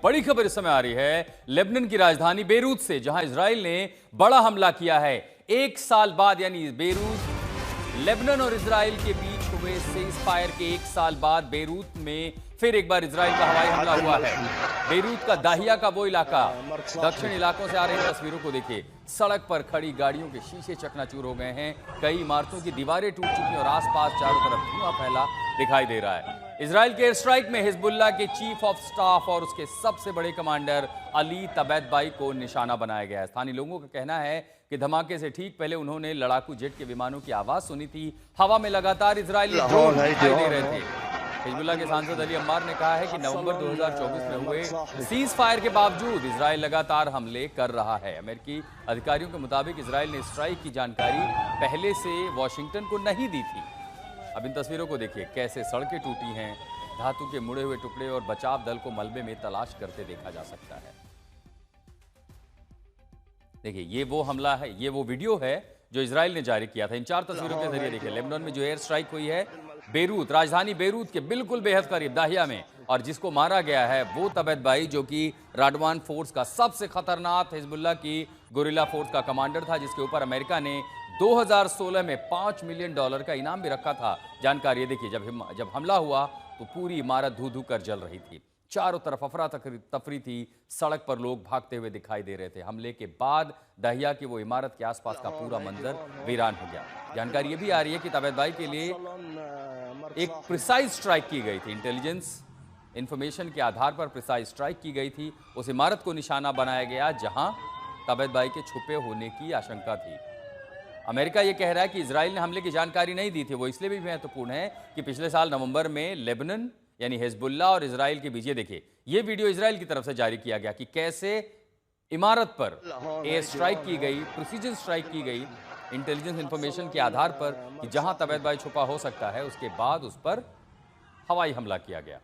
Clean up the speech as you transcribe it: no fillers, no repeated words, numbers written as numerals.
बड़ी खबर इस समय आ रही है लेबनान की राजधानी बेरूत से, जहां इजराइल ने बड़ा हमला किया है। एक साल बाद, यानी बेरूत, लेबनान और इजराइल के बीच हुए सीज फायर के एक साल बाद बेरूत में फिर एक बार इजराइल का हवाई हमला हुआ है। बेरूत का दाहिया का वो इलाका, दक्षिण इलाकों से आ रही तस्वीरों को देखिए। सड़क पर खड़ी गाड़ियों के शीशे चकनाचूर हो गए हैं, कई इमारतों की दीवारें टूट चुकी और आसपास चारों तरफ धुआं फैला दिखाई दे रहा है। इजराइल के एयर स्ट्राइक में हिजबुल्लाह के चीफ ऑफ स्टाफ और उसके सबसे बड़े कमांडर अली तबैतबाई को निशाना बनाया गया है। स्थानीय लोगों का कहना है कि धमाके से ठीक पहले उन्होंने लड़ाकू जेट के विमानों की आवाज सुनी थी। हवा में लगातार इजरायली ड्रोन दिखाई दे रहे थे। हिजबुल्लाह के सांसद अली अम्मार ने कहा है कि नवंबर 2024 में हुए सीज फायर के बावजूद इजराइल लगातार हमले कर रहा है। अमेरिकी अधिकारियों के मुताबिक इजराइल ने स्ट्राइक की जानकारी पहले से वॉशिंगटन को नहीं दी थी। अब इन तस्वीरों को देखिए, कैसे सड़कें टूटी हैं, धातु के मुड़े हुए टुकड़े, और बचाव दल को मलबे में तलाश करते देखा जा सकता है। देखिए, ये वो हमला है, ये वो वीडियो है जो इजराइल ने जारी किया था। इन 4 तस्वीरों के जरिए देखिए लेबनान में जो एयर स्ट्राइक हुई है बेरूत, राजधानी बेरूत के बिल्कुल बेहद करीब दाहिया में, और जिसको मारा गया है वो तबैतबाई, जो कि राडवान फोर्स का सबसे खतरनाक हिजबुल्लाह की गुरिल्ला फोर्स का कमांडर था, जिसके ऊपर अमेरिका ने 2016 में $5 मिलियन का इनाम भी रखा था। जानकारी ये देखिए, जब हमला हुआ तो पूरी इमारत धू धू कर जल रही थी, चारों तरफ अफरा तफरी थी, सड़क पर लोग भागते हुए दिखाई दे रहे थे। हमले के बाद दहिया की वो इमारत के आसपास का पूरा मंजर वीरान हो गया। जानकारी ये भी आ रही है कि तबैतबाई के लिए एक प्रिसाइज स्ट्राइक की गई थी, इंटेलिजेंस इंफॉर्मेशन के आधार पर प्रिसाइज स्ट्राइक की गई थी। उस इमारत को निशाना बनाया गया जहां तबैतबाई के छुपे होने की आशंका थी। अमेरिका ये कह रहा है कि इजराइल ने हमले की जानकारी नहीं दी थी। वो इसलिए भी महत्वपूर्ण है कि पिछले साल नवंबर में लेबनान यानी हिजबुल्लाह और इजराइल के बीच, ये देखिए, ये वीडियो इजराइल की तरफ से जारी किया गया कि कैसे इमारत पर एयर स्ट्राइक की गई, प्रिसीजन स्ट्राइक की गई इंटेलिजेंस इंफॉर्मेशन के आधार पर कि जहां तबैतबाई छुपा हो सकता है, उसके बाद उस पर हवाई हमला किया गया।